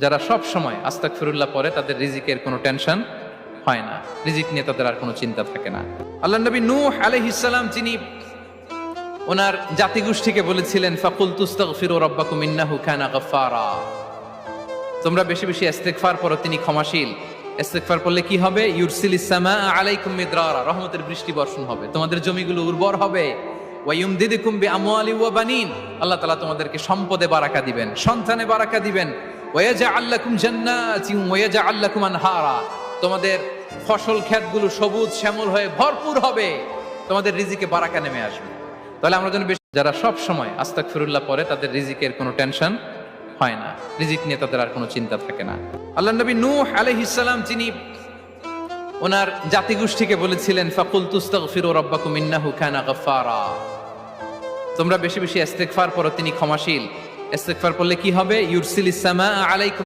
যারা সব সময় আস্তাগফিরুল্লাহ পড়ে তাদের রিজিকের কোনো টেনশন হয় না, রিজিক নিয়ে তাদের আর কোনো চিন্তা থাকে না। আল্লাহ নবী নূহ আলাইহিস সালাম যিনি ওনার জাতিগোষ্ঠীকে বলেছিলেন ফাকুল তুস্তাগফিরু রাব্বাকুম ইন্নাহু কানা গাফফারা, তোমরা বেশি বেশি ইস্তিগফার পড়ো, তিনি ক্ষমাশীল। ইস্তিগফার করলে কি হবে? ইউরসিলিস সামা আলাইকুম মিদরারা, রহমতের বৃষ্টি বর্ষণ হবে, তোমাদের জমিগুলো উর্বর হবে। ওয়া ইউমদিদুকুম বিআমওয়ালি ওয়া বানিন, আল্লাহ তাআলা তোমাদেরকে সম্পদে বারাকা দিবেন, সন্তানে বারাকা দিবেন। ওয়া ইয়াজআল লাকুম জান্নাতিন ওয়া ইয়াজআল লাকুম আনহারা, তোমাদের ফসল ক্ষেতগুলো সবুজ শ্যামল হয়ে ভরপুর হবে, তোমাদের রিজিকে বারাকা নেমে আসবে। তাহলে আমরা যেন যারা সব সময় আস্তাগফিরুল্লাহ পড়ে তাদের রিজিকের কোনো টেনশন হয় না, রিজিক নিয়ে তাদের আর কোনো চিন্তা থাকে না। আল্লাহ নবী নূহ আলাইহিস সালাম যিনি ওনার জাতিগোষ্ঠীকে বলেছিলেন ফাকুল তুস্তাগফিরু রাব্বাকুম ইন্নাহু কানা গাফফারা, তোমরা বেশি বেশি ইস্তিগফার পড়ো, তিনি ক্ষমাশীল। ইস্তিগফার করলে কি হবে? ইউরসিলিস সামা আলাইকুম